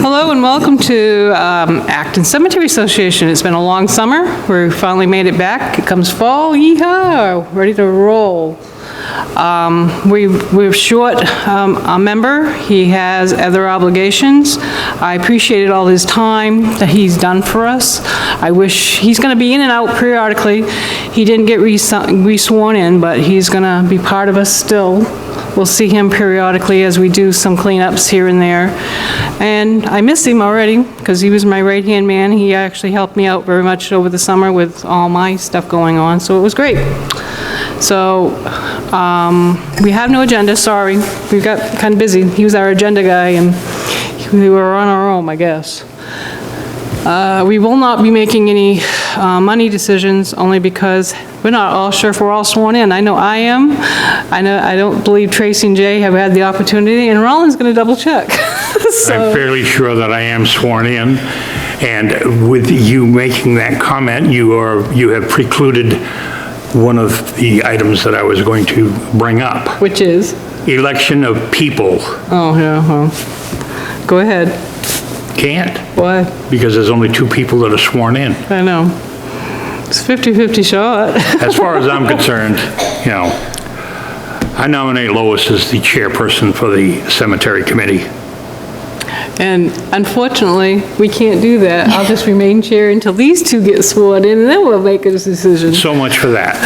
Hello and welcome to Acton Cemetery Association. It's been a long summer. We finally made it back. It comes fall. Yeehaw! Ready to roll. We're short a member. He has other obligations. I appreciated all his time that he's done for us. I wish he's going to be in and out periodically. He didn't get re-sworn in, but he's going to be part of us still. We'll see him periodically as we do some cleanups here and there. And I miss him already because he was my right-hand man. He actually helped me out very much over the summer with all my stuff going on, so it was great. So we have no agenda, sorry. We got kind of busy. He was our agenda guy and we were on our own, I guess. We will not be making any money decisions only because we're not all sure if we're all sworn in. I know I am. I don't believe Tracy and Jay have had the opportunity, and Roland's going to double check. I'm fairly sure that I am sworn in, and with you making that comment, you have precluded one of the items that I was going to bring up. Which is? Election of people. Oh, yeah, well, go ahead. Can't. Why? Because there's only 2 people that are sworn in. I know. It's a 50-50 shot. As far as I'm concerned, you know, I nominate Lois as the chairperson for the cemetery committee. And unfortunately, we can't do that. I'll just remain chair until these 2 get sworn in, and then we'll make a decision. So much for that.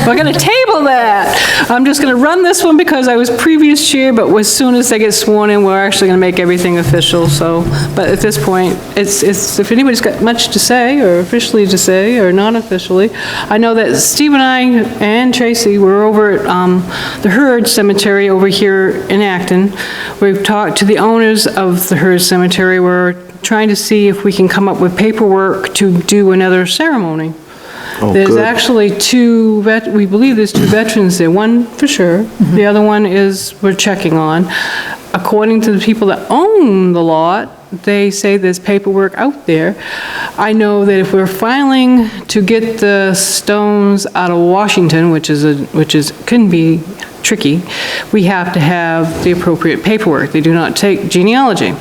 We're going to table that. I'm just going to run this one because I was previous chair, but as soon as they get sworn in, we're actually going to make everything official. So, but at this point, it's if anybody's got much to say, or officially to say, or non-officially. I know that Steve and I and Tracy were over at the Hurd Cemetery over here in Acton. We've talked to the owners of the Hurd Cemetery. We're trying to see if we can come up with paperwork to do another ceremony. Oh, there's good. actually 2, we believe there's 2 veterans there, one for sure. The other one is, we're checking on. According to the people that own the lot, they say there's paperwork out there. I know that if we're filing to get the stones out of Washington, which can be tricky, we have to have the appropriate paperwork. They do not take genealogy.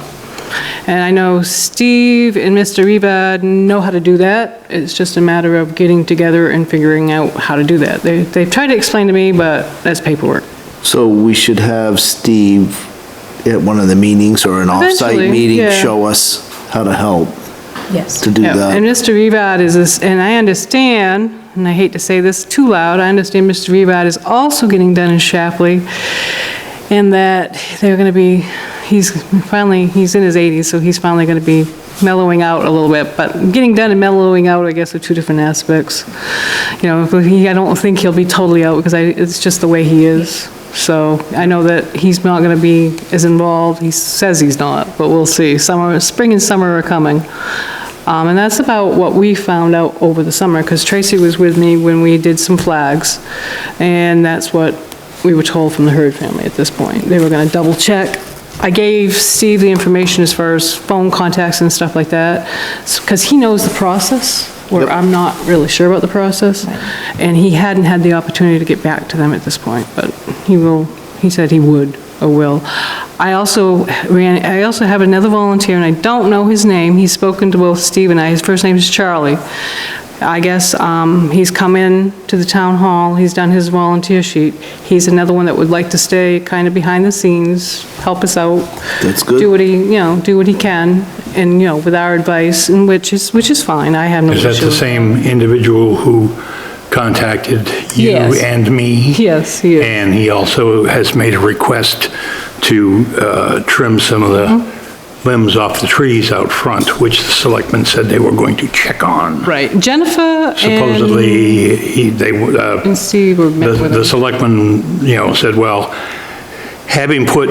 And I know Steve and Mr. Reba know how to do that. It's just a matter of getting together and figuring out how to do that. They've tried to explain to me, but that's paperwork. So we should have Steve at one of the meetings or an off-site Eventually, meeting yeah. show us how to help Yes. to do Yeah, that. and Mr. Revad is, and I understand, and I hate to say this too loud, I understand Mr. Revad is also getting done in Shapley, and that they're going to be, he's in his 80s, so he's finally going to be mellowing out a little bit, but getting done and mellowing out, I guess, are 2 different aspects. You know, I don't think he'll be totally out, because it's just the way he is. So I know that he's not going to be as involved. He says he's not, but we'll see. Spring and summer are coming. And that's about what we found out over the summer, because Tracy was with me when we did some flags, and that's what we were told from the Hurd family at this point. They were going to double check. I gave Steve the information as far as phone contacts and stuff like that, because he knows the process, where I'm not really sure about the process, and he hadn't had the opportunity to get back to them at this point, but he said he would or will. I also have another volunteer, and I don't know his name. He's spoken to both Steve and I. His first name is Charlie. I guess he's come in to the town hall, he's done his volunteer sheet. He's another one that would like to stay kind of behind the scenes, help us out. That's good. Do what he can, and, with our advice, and which is fine, I have no issue. Is that the same individual who contacted you Yes. and me? Yes, he is. And he also has made a request to trim some of the limbs off the trees out front, which the selectmen said they were going to check on. Right, Jennifer Supposedly, and Steve were met with the him. selectmen, said, well, have him put,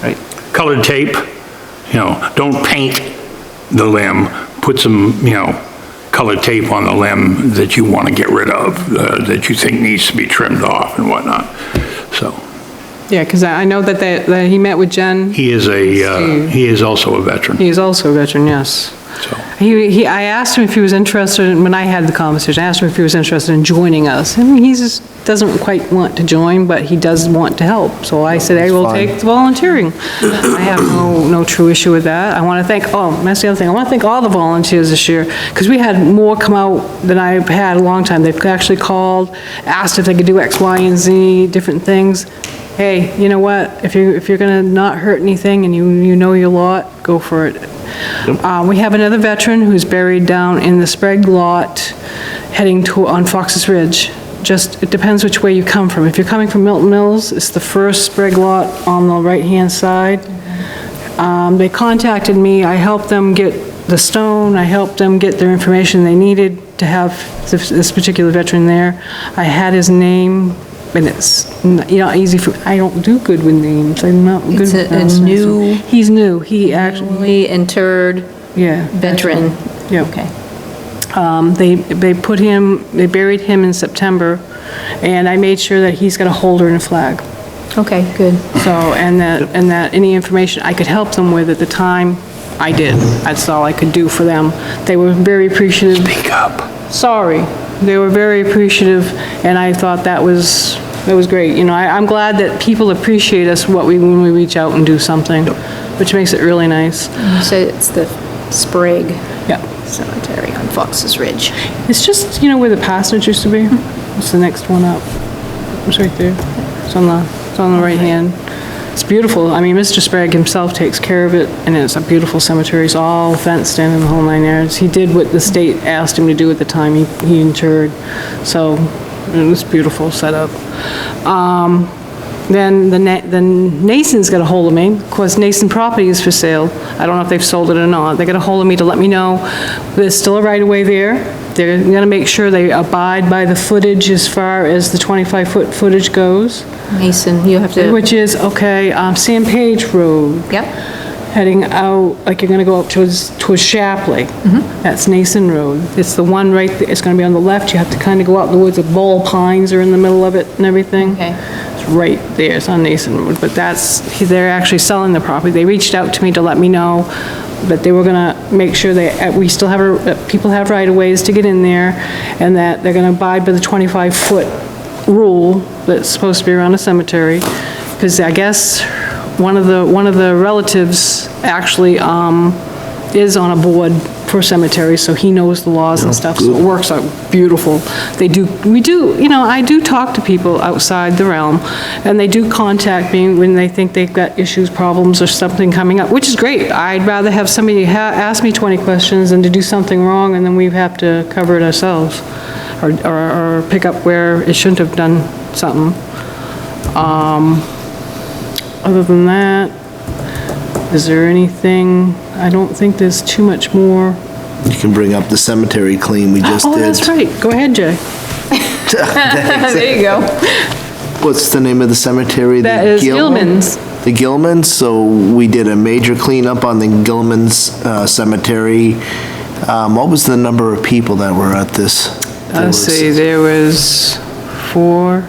Right. colored tape, don't paint the limb, put some, colored tape on the limb that you want to get rid of, that you think needs to be trimmed off and whatnot, so. Yeah, because I know that he met with Jen. He is also a veteran, He is also a veteran, yes. so. I asked him if he was interested, when I had the conversation, I asked him if he was interested in joining us. And he doesn't quite want to join, but he does want to help. So I said, I will fine. take volunteering. I have no true issue with that. I want to thank, that's the other thing, I want to thank all the volunteers this year, because we had more come out than I've had in a long time. They've actually called, asked if they could do X, Y, and Z, different things. Hey, you know what, if you're gonna not hurt anything and you know your lot, go for it. We have another veteran who's buried down in the Sprague lot, heading on Fox's Ridge. Just, it depends which way you come from. If you're coming from Milton Mills, it's the first Sprague lot on the right-hand side. They contacted me, I helped them get the stone, I helped them get their information they needed to have this particular veteran there. I had his name, and it's not easy for, I don't do good with names, I'm not good It's with a names. new- He's new, he actually, Newly interred yeah. veteran. Yeah. Okay. They buried him in September, and I made sure that he's got a holder and a flag. Okay, good. So, and that any information I could help them with at the time, I did. That's all I could do for them. They were very appreciative. Speak up. Sorry. They were very appreciative, and I thought that was great. You know, I'm glad that people appreciate us when we reach out and do something, which makes it really nice. So it's the Sprague Yeah. Cemetery on Fox's Ridge. It's just, you know, where the parsonage used to be? It's the next one up. It's right there. It's on the right hand. It's beautiful. I mean, Mr. Sprague himself takes care of it, and it's a beautiful cemetery. It's all fenced in and the whole 9 yards. He did what the state asked him to do at the time he interred. So it was beautiful setup. Then Nason's got a hold of me. Of course, Nason Property is for sale. I don't know if they've sold it or not. They got a hold of me to let me know there's still a right-of-way there. They're gonna make sure they abide by the footage as far as the 25-foot footage goes, Mason, you have to, which is, okay, Sam Page Road, yep, heading out, like you're gonna go up towards Shapley. That's Nason Road. It's the one right, it's gonna be on the left. You have to kind of go out in the woods. The ball pines are in the middle of it and everything. okay. It's right there, it's on Nason Road, but they're actually selling the property. They reached out to me to let me know that they were gonna make sure we still have, people have right-of-ways to get in there, and that they're gonna abide by the 25-foot rule that's supposed to be around a cemetery, because I guess one of the relatives actually, is on a board for cemeteries, so he knows the laws and stuff, so it works out beautiful. I do talk to people outside the realm, and they do contact me when they think they've got issues, problems, or something coming up, which is great. I'd rather have somebody ask me 20 questions than to do something wrong, and then we have to cover it ourselves, or pick up where it shouldn't have done something. Other than that, is there anything? I don't think there's too much more. You can bring up the cemetery clean we just did. Oh, that's right. Go ahead, Jay. There you go. What's the name of the cemetery? That The is Gilman? Gilman's. The Gilmans, so we did a major cleanup on the Gilmans cemetery. What was the number of people that were at this? Let's see, there was 4,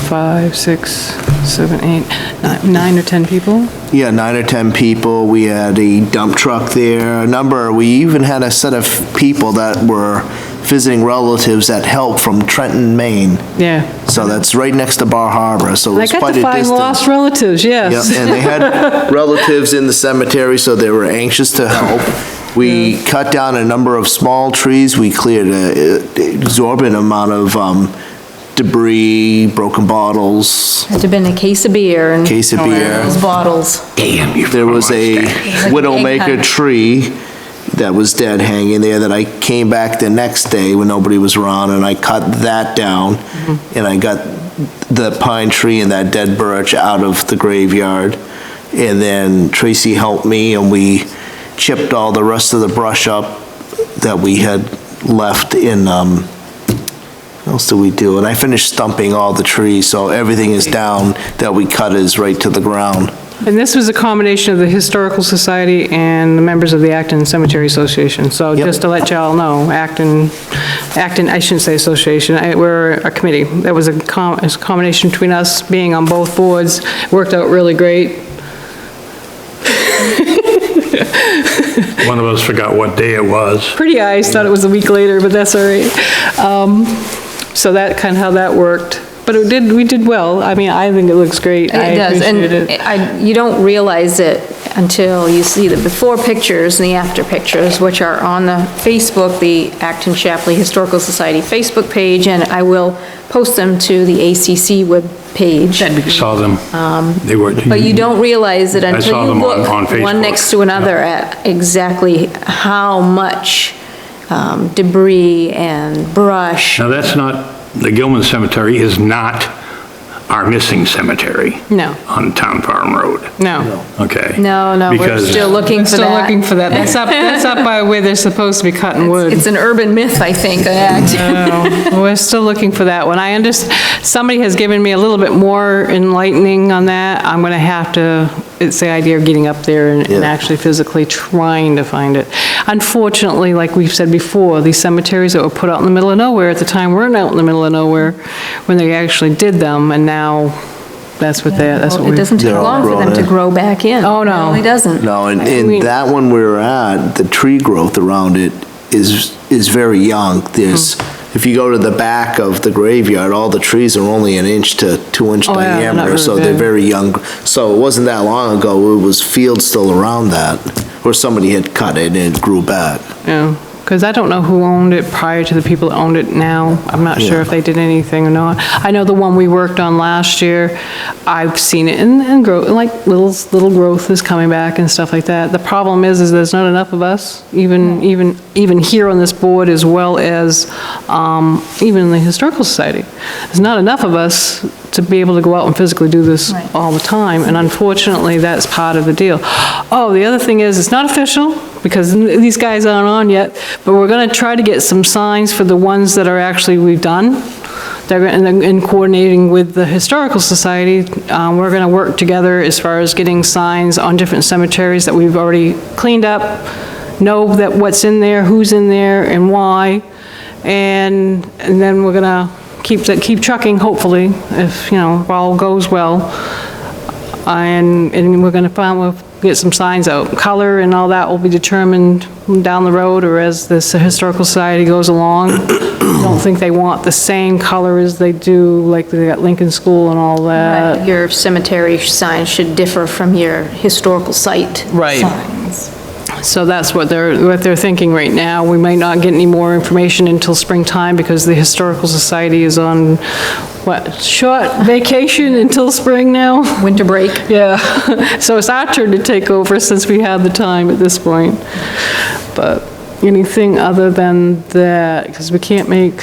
5, 6, 7, 8, 9 or 10 people. Yeah, 9 or 10 people. We had a dump truck there, we even had a set of people that were visiting relatives that helped from Trenton, Maine. Yeah. So that's right next to Bar Harbor, so I it's got quite to a find distance. lost relatives, Yep, yes. and they had relatives in the cemetery, so they were anxious to help. We cut down a number of small trees. We cleared an exorbitant amount of debris, broken bottles, Had to have been a case of beer and case of beer. those bottles. Damn, you. There was a widowmaker Hang tree that was dead hanging there that I came back the next day when nobody was around, and I cut that down, and I got the pine tree and that dead birch out of the graveyard. And then Tracy helped me, and we chipped all the rest of the brush up that we had left in, what else did we do? And I finished stumping all the trees, so everything is down that we cut is right to the ground. And this was a combination of the Historical Society and the members of the Acton Cemetery Association. So Yep. just to let y'all know, Acton, I shouldn't say association, we're a committee. That was a combination between us being on both boards. Worked out really great. One of us forgot what day it was. Pretty eyes thought it was a week later, but that's all right. So that kind of how that worked. But we did well. I mean, I think it looks great. I It does, appreciate it. you don't realize it until you see the before pictures and the after pictures, which are on the Facebook, the Acton Shapley Historical Society Facebook page, and I will post them to the ACC web page. Saw them. They were. But you don't realize it saw until you them on look Facebook. one next to another at exactly how much debris and brush. Now, that's not, the Gilman Cemetery is not our missing cemetery. No. On Town Farm Road, No. okay? No, we're Because- still looking for that. Still looking for that. That's up by where they're supposed to be cutting wood. It's an urban myth, I think, Acton. No, we're still looking for that one. I understand, somebody has given me a little bit more enlightening on that. I'm gonna have to, it's the idea of getting up there and Yeah. actually physically trying to find it. Unfortunately, like we've said before, these cemeteries that were put out in the middle of nowhere at the time weren't out in the middle of nowhere when they actually did them, and now that's what It we. doesn't take They're all long for them grown to in. grow back in. Oh, no. It really doesn't. No, and mean- that one we were at, the tree growth around it is very young. There's, if you go to the back of the graveyard, all the trees are only an inch to 2-inch Oh, yeah, they're not diameter, really so they're big. very young. So it wasn't that long ago, it was fields still around that, or somebody had cut it and it grew back. Yeah, because I don't know who owned it prior to the people that owned it now. I'm not sure Yeah. if they did anything or not. I know the one we worked on last year, I've seen it and grow, like little growth is coming back and stuff like that. The problem is there's not enough of us, even here on this board as well as, even in the Historical Society. There's not enough of us to be able to go out and physically do this Right. all the time, and unfortunately, that's part of the deal. Oh, the other thing is, it's not official, because these guys aren't on yet, but we're gonna try to get some signs for the ones that are actually we've done. In coordinating with the Historical Society, we're gonna work together as far as getting signs on different cemeteries that we've already cleaned up, know that what's in there, who's in there, and why, and then we're gonna keep trucking, hopefully, if, all goes well. And we're gonna we'll get some signs out. Color and all that will be determined down the road or as this Historical Society goes along. I don't think they want the same color as they do, like they got Lincoln School and all that. Your cemetery sign should differ from your historical site Right. signs. So that's what they're thinking right now. We might not get any more information until springtime because the Historical Society is on, short vacation until spring now? Winter break. Yeah, so it's our turn to take over since we have the time at this point. But anything other than that, because we can't make,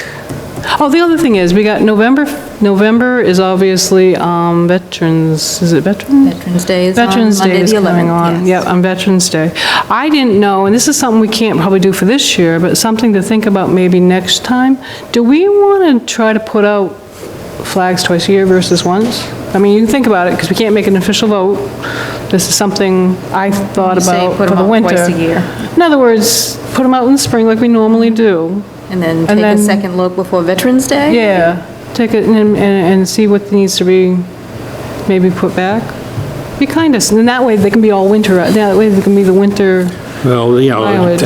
oh, the other thing is, we got November is obviously Veterans, is it Veterans? Veterans Day is on Veterans Day Monday is the coming 11th, on, yes. yep, on Veterans Day. I didn't know, and this is something we can't probably do for this year, but something to think about maybe next time. Do we want to try to put out flags twice a year versus once? I mean, you can think about it, because we can't make an official vote. This is something I thought Say about put for 'em the out winter. twice a year. In other words, put them out in the spring like we normally do. And then And take a then- second look before Veterans Day? Yeah, take it and see what needs to be maybe put back. Be kind of, and that way they can be all winter, that way they can be the winter, Well, Mileage.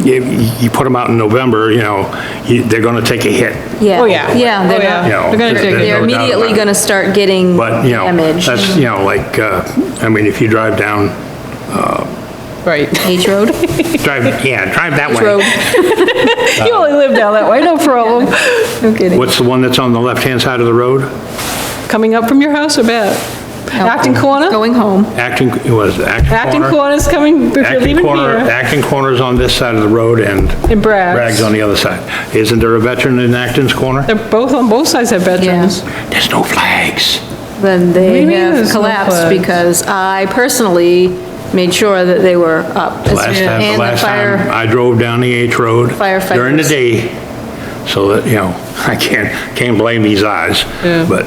you put them out in November, they're gonna take a hit. Yeah. Oh, yeah. Yeah, Oh, they're yeah. not, You know, They're gonna there's take it. they're no doubt immediately about it. gonna start getting But, damage. that's, like, I mean, if you drive down, right. H Road? drive that H way. Road. You only live down that way, no problem. No kidding. What's the one that's on the left-hand side of the road? Coming up from your house or back? Acton Corner? Going home. Acton, was it Acton Corner? Acton Corner's coming, if you're Acton leaving Corner, here. Acton Corner's on this side of the road and And Bragg's. Bragg's on the other side. Isn't there a veteran in Acton's Corner? They're both, on both sides have veterans. There's no flags. Then What do they you mean have there's no collapsed flags? because I personally made sure that they were up. The last And the time fire, I drove down the H Road during the Firefighters. day, so that, I can't blame these eyes, Yeah. but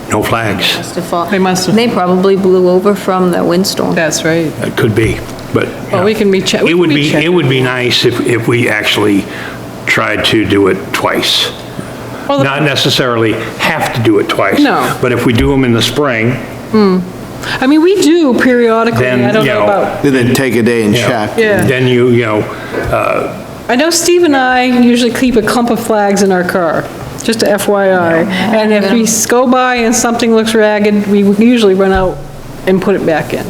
no flags. must have fall- They must have. They probably blew over from the windstorm. That's right. It could be, but. Well, we can be check- we It can would be be, it checking. would be nice if we actually tried to do it twice. Well, the- Not necessarily have to do it twice. No. But if we do them in the spring, I mean, we do periodically, Then, I don't you know know, about, And then take a day and you know, check. Yeah. then I know Steve and I usually keep a clump of flags in our car. Just a FYI. And if we go by and something looks ragged, we usually run out and put it back in.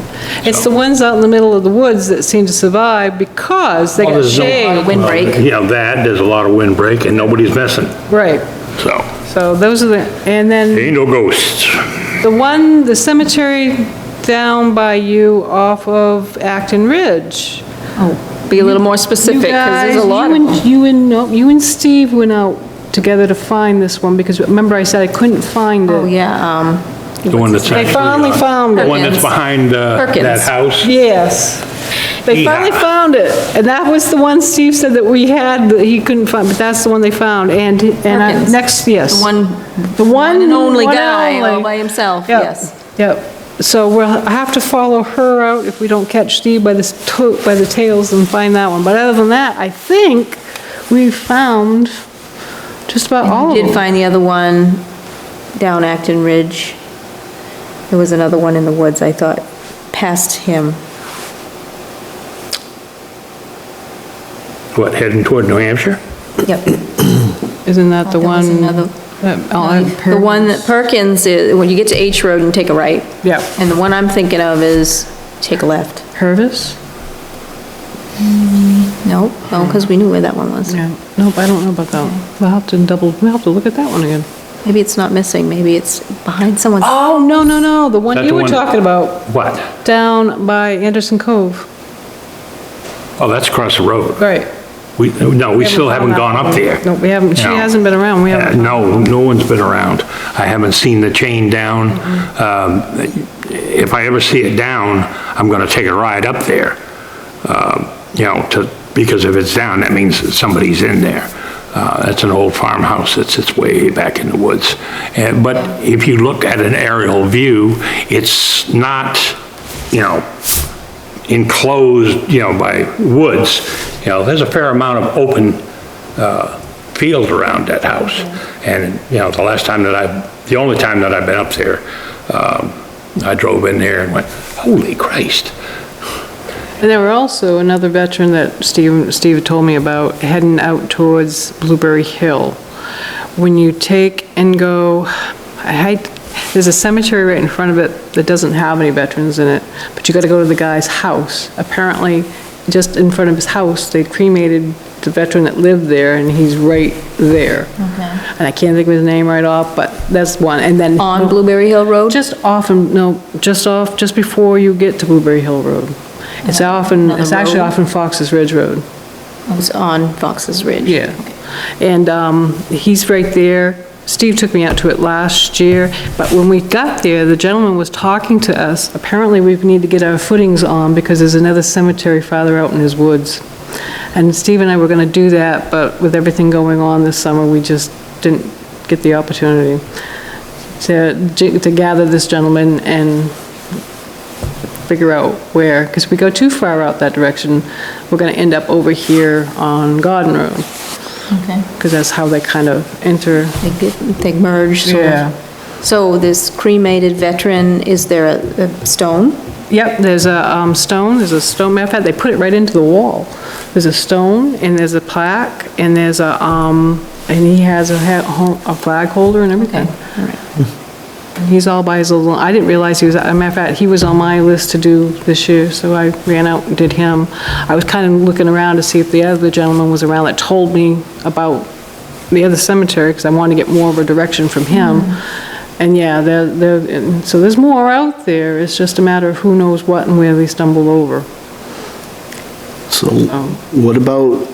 It's the ones out in the middle of the woods that seem to survive because they Well, got there's no- shade. Windbreak. You know, there's a lot of windbreak and nobody's messing, Right. so, So those are the, and then ain't no ghosts. the cemetery down by you off of Acton Ridge. Oh, be a little more specific, because there's a lot of them. You and Steve went out together to find this one, because remember I said I couldn't find it. Oh, yeah, The one that's They actually. finally found The it. one that's Perkins. behind that Perkins. house. Yes. They Yeah. finally found it, and that was the one Steve said that we had, that he couldn't find, but that's the one they found, and Perkins. next, yes. the one and only guy all by himself, Yep, yes. Yep. So we'll have to follow her out if we don't catch Steve by the tails and find that one. But other than that, I think we found just about all of Did them. find the other one down Acton Ridge. There was another one in the woods, I thought, past him. What, heading toward New Hampshire? Yep. Isn't that the There was one? another- The one that Perkins is, when you get to H Road and take a right. Yeah. And the one I'm thinking of is take a left. Hervis? No, because we knew where that one was. Yeah. Nope, I don't know about that one. We'll have to look at that one again. Maybe it's not missing, maybe it's behind someone's. Oh, no, the one That you the were one- talking about, What? down by Anderson Cove. Oh, that's across the road. Right. We still haven't gone up there. No, we haven't, she No. hasn't been around, we haven't. No one's been around. I haven't seen the chain down. If I ever see it down, I'm gonna take a ride up there. Because if it's down, that means that somebody's in there. That's an old farmhouse that sits way back in the woods. But if you look at an aerial view, it's not, enclosed, by woods. There's a fair amount of open field around that house. And, the only time that I've been up there, I drove in there and went, holy Christ. And there were also another veteran that Steve told me about, heading out towards Blueberry Hill. When you take and go, there's a cemetery right in front of it that doesn't have any veterans in it, but you gotta go to the guy's house. Apparently, just in front of his house, they cremated the veteran that lived there, and he's right there. And I can't think of his name right off, but that's one, and then. On Blueberry Hill Road? Just before you get to Blueberry Hill Road. It's actually road? off in Fox's Ridge Road. It was on Fox's Ridge. Yeah. And he's right there. Steve took me out to it last year, but when we got there, the gentleman was talking to us. Apparently, we need to get our footings on because there's another cemetery farther out in his woods. And Steve and I were gonna do that, but with everything going on this summer, we just didn't get the opportunity to gather this gentleman and figure out where, because if we go too far out that direction, we're gonna end up over here on Garden Road, Okay. because that's how they kind of enter. They merge, sort of. Yeah. So this cremated veteran, is there a stone? Yep, there's a stone, matter of fact, they put it right into the wall. There's a stone, and there's a plaque, and there's and he has a flag holder and everything. All right. He's all by his little, I didn't realize he was, as a matter of fact, he was on my list to do this year, so I ran out and did him. I was kind of looking around to see if the other gentleman was around that told me about the other cemetery, because I wanted to get more of a direction from him. And yeah, so there's more out there, it's just a matter of who knows what and where they stumble over. So what about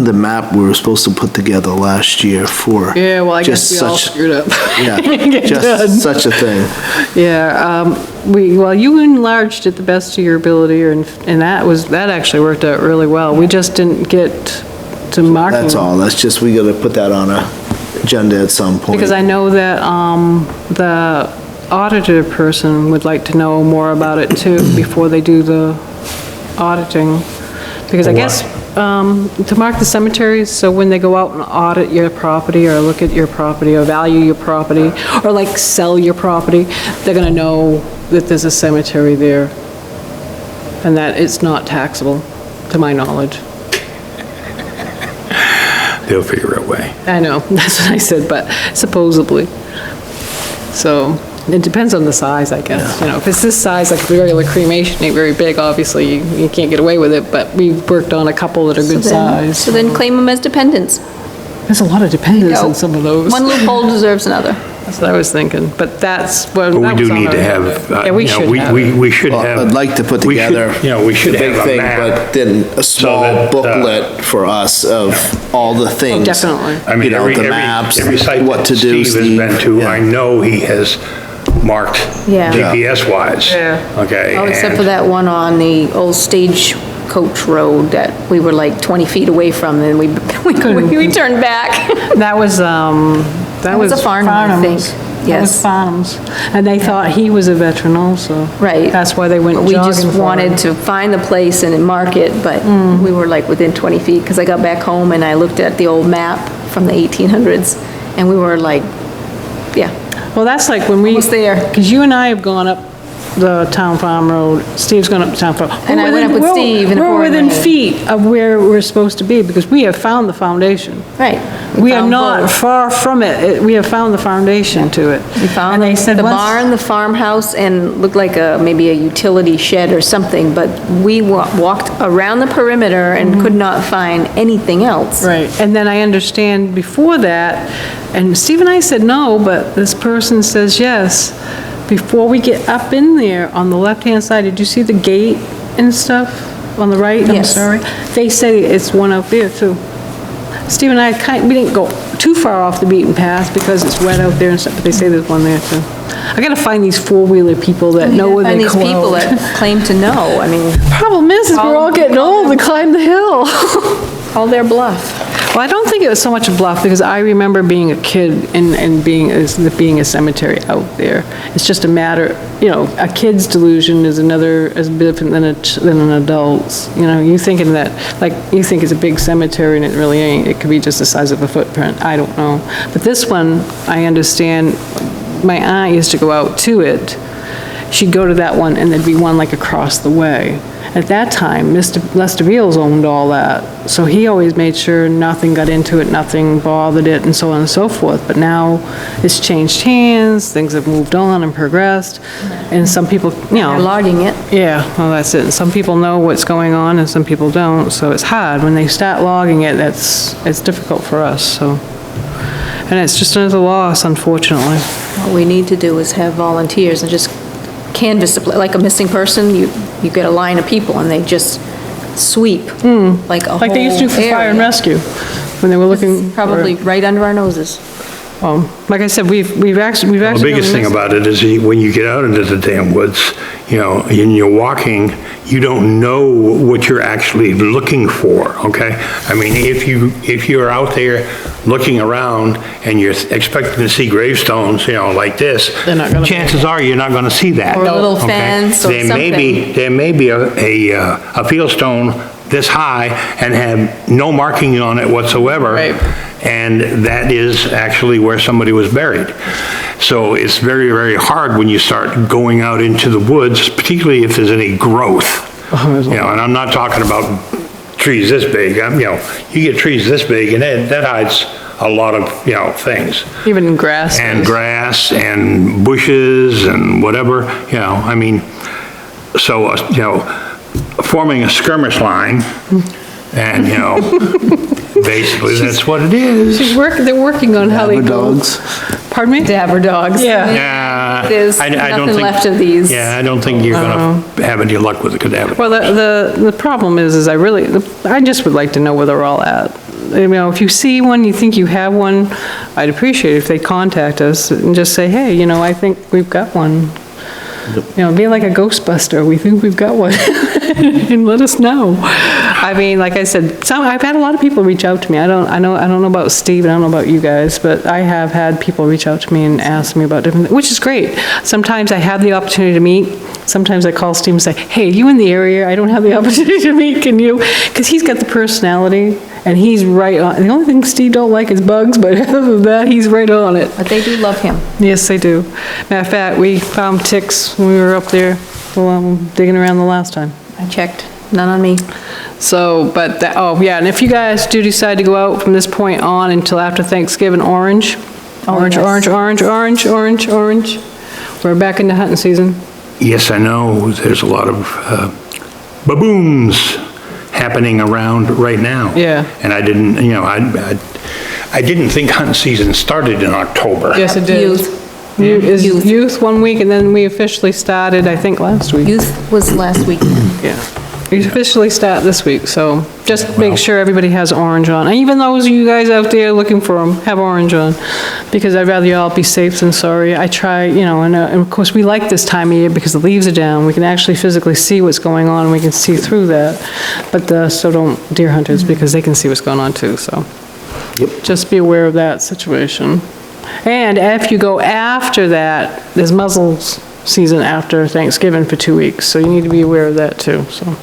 the map we were supposed to put together last year for? Yeah, well, I guess just we all such- screwed up. Yeah, Get done. just such a thing. Yeah, you enlarged it the best of your ability, and that actually worked out really well. We just didn't get to marking. That's all, we gotta put that on a agenda at some point. Because I know that the auditor person would like to know more about it too, before they do the auditing. Because I For guess, to mark the cemeteries, so when they go out and audit your property, or look at your property, or value your property, or like sell your property, they're gonna know that there's a cemetery there, and that it's not taxable, to my knowledge. they'll figure out a way. I know, that's what I said, but supposedly. So, it depends on the size, I guess, you know, if it's this size, like a regular cremation, ain't very big, obviously, you can't get away with it, but we've worked on a couple that are good size. So then claim them as dependents. There's a lot of dependence Go. on some of those. One loophole deserves another. That's what I was thinking, but that's what. But we that was do on need our- to have, Yeah, we you know, should have it. we should have. Well, I'd like to put we should- together You know, we should the big have a thing, map. but then a small that, booklet for us of all the things. Definitely. I mean, You know, every, the every, maps, every site what that to do, Steve has Steve. been to, Yeah. I know he has marked Yeah. GPS-wise. Yeah. Okay? Oh, except and- for that one on the old stagecoach road that we were like 20 feet away from, and we turned back. That was, that was was a Farnham, I think. Farnham's. That was Yes. Farnham's. And they thought he was a veteran also. Right. That's why they went We jogging just for wanted him. to find the place and mark it, but we were like within 20 feet, because I got back home and I looked at the old map from the 1800s, and we were like, yeah, Well, that's like when we. Almost there. Because you and I have gone up the Town Farm Road, Steve's gone up the Town Farm. And I went up with Steve in a We're pouring within rain. feet of where we're supposed to be, because we have found the foundation. right. We are found not both. far from it. We have found the foundation to it. We found And they said the once- barn, the farmhouse, and looked like maybe a utility shed or something, but we walked around the perimeter and could not find anything else. Right, and then I understand before that, and Steve and I said no, but this person says yes. Before we get up in there, on the left-hand side, did you see the gate and stuff on the right? I'm Yes. sorry. They say it's one out there too. Steve and I we didn't go too far off the beaten path because it's wet out there and stuff, but they say there's one there too. I gotta find these four-wheeler people that know where And they these go people out. that claim to know, I mean, Problem is we're all getting old to climb the hill. call their bluff. Well, I don't think it was so much a bluff, because I remember being a kid and being a cemetery out there. It's just a matter, you know, a kid's delusion is different than an adult's. You know, you thinking that, like, you think it's a big cemetery and it really ain't. It could be just the size of a footprint, I don't know. But this one, I understand, my aunt used to go out to it. She'd go to that one, and there'd be one like across the way. At that time, Mr. Lester Beals owned all that, so he always made sure nothing got into it, nothing bothered it, and so on and so forth. But now, it's changed hands, things have moved on and progressed, and some people, you They're know, logging it. yeah, well, that's it. And some people know what's going on, and some people don't, so it's hard. When they start logging it, it's difficult for us, so. And it's just another loss, unfortunately. What we need to do is have volunteers and just canvass, like a missing person, you get a line of people and they just sweep, like a whole Like they used to do for fire and area. rescue, when they were looking. for- Probably right under our noses. Like I said, we've actually. The biggest thing about it is when you get out into the damn woods, you know, and you're walking, you don't know what you're actually looking for, okay? I mean, if you're out there looking around and you're expecting to see gravestones, you know, like this, They're not gonna be chances are you're not gonna see that. Or a little okay? fence or There may be a fieldstone this high and have no marking on it whatsoever. Right. And that is actually where somebody was buried. So it's very, very hard when you start going out into the woods, particularly if there's any growth. You know, and I'm not talking about trees this big, you know, you get trees this big and that hides a lot of, you know, things. Even in grass. And grass and bushes and whatever, you know, I mean, so, you know, forming a skirmish line and, you know, basically that's what it is. They're working on how they Dabber go. dogs. Pardon me? Dabber dogs. Yeah. Yeah. There's I don't nothing think- left of these. Yeah, I don't think you're gonna have any luck with the cadaver. Well, the problem is I just would like to know where they're all at. You know, if you see one, you think you have one, I'd appreciate it if they contact us and just say, hey, you know, I think we've got one. You know, be like a Ghostbuster, we think we've got one, and let us know. I mean, like I said, I've had a lot of people reach out to me. I don't know about Steve, I don't know about you guys, but I have had people reach out to me and ask me about different, which is great. Sometimes I have the opportunity to meet, sometimes I call Steve and say, hey, are you in the area? I don't have the opportunity to meet, can you? Because he's got the personality, and he's right on. The only thing Steve don't like is bugs, but other than that, he's right on it. But they do love him. Yes, they do. Matter of fact, we found ticks when we were up there digging around the last time. I checked, none on me. So, but that, oh, yeah, and if you guys do decide to go out from this point on until after Thanksgiving, orange, orange, yes. orange, orange, orange, orange, orange, we're back into hunting season. Yes, I know, there's a lot of baboons happening around right now. Yeah. And I didn't, you know, I didn't think hunting season started in October. Yes, it did. Is Youth. youth 1 week, and then we officially started, I think, last week. Youth was last weekend. Yeah. We officially start this week, so just make sure everybody has orange on. And even those of you guys out there looking for them, have orange on, because I'd rather you all be safe than sorry. I try, you know, and of course, we like this time of year because the leaves are down. We can actually physically see what's going on, and we can see through that. But so don't deer hunters, because they can see what's going on too, so. Just be aware of that situation. And if you go after that, there's muzzles season after Thanksgiving for 2 weeks, so you need to be aware of that too, so.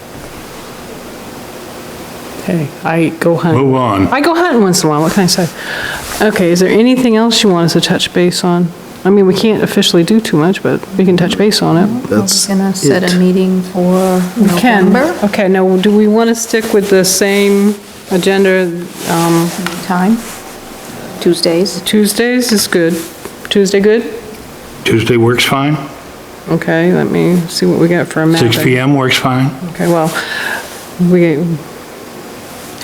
Hey, I go hunting. Move on. I go hunting once in a while, what can I say? Okay, is there anything else you want us to touch base on? I mean, we can't officially do too much, but we can touch base on it. That's We're gonna set it. a meeting for Ken, November okay, now, do we want to stick with the same agenda? time, Tuesdays. Tuesdays is good. Tuesday good? Tuesday works fine, Okay, let me see what we got for a map. 6 PM works fine. Okay, well,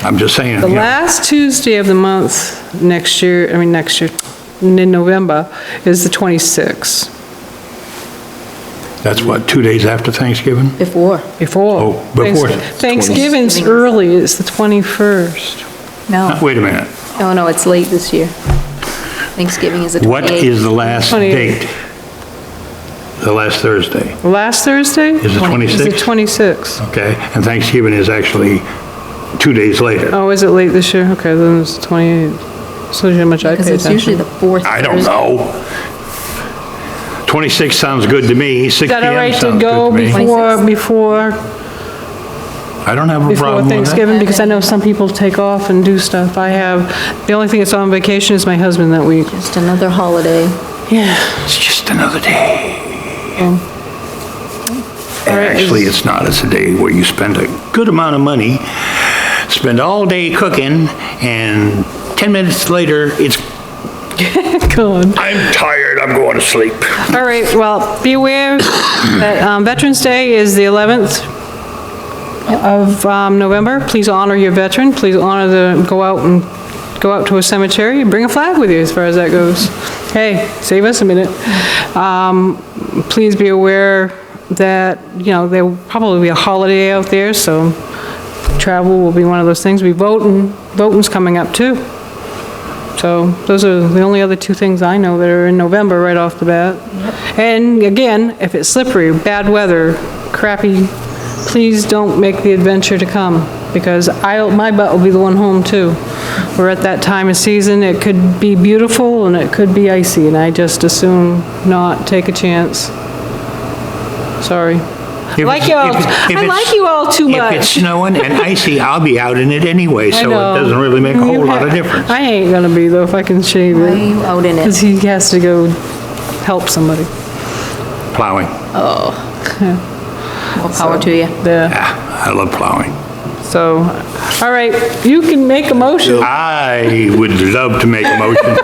I'm just saying, the you know, last Tuesday of the month next year, in November, is the 26th. that's what, 2 days after Thanksgiving? Before. Before. Oh, before. Thanksgiving's early, it's the 21st. No, Wait a minute, no, it's late this year. Thanksgiving is the 28th. what is the last 28th. date? The last Thursday, Last Thursday? is the Is the 26th? 26th. Okay, and Thanksgiving is actually 2 days later. Oh, is it late this year? Okay, then it's 28th. So how much I Because pay it's usually attention. the fourth I don't Thursday. know. 26 sounds good to me, 6 Is that all PM right to sounds go good to me. before I don't have a before problem with that. Thanksgiving? Because I know some people take off and do stuff. I have, the only thing that's on vacation is my husband that week. Just another holiday. Yeah. It's just another day. All right, Actually, it's not, it's a day where you spend a good amount of money, spend all day cooking, and 10 minutes later, it's, Gone. I'm tired, I'm going to sleep. All right, well, be aware that Veterans Day is the 11th of November. Please honor your veteran. Please honor go out to a cemetery and bring a flag with you as far as that goes. Hey, save us a minute. Please be aware that, you know, there will probably be a holiday out there, so travel will be one of those things. Voting's coming up too. So those are the only other two things I know that are in November right off the bat. And again, if it's slippery, bad weather, crappy, please don't make the adventure to come, because my butt will be the one home too. We're at that time of season, it could be beautiful and it could be icy, and I just assume not take a chance. Sorry. I like you all, I like you all too much. If it's snowing and icy, I'll be out in it anyway, I so know. it doesn't really make a whole lot of difference. I ain't gonna be though, if I can shave Why are it, you out in because it? he has to go help somebody. Plowing, More power to you. Yeah, I love plowing. so, all right, you can make a motion. I would love to make a motion.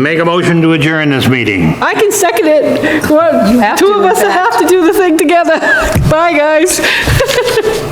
Make a motion to adjourn this meeting. I can second it. have Two to, of us in fact. have to do the thing together. Bye, guys.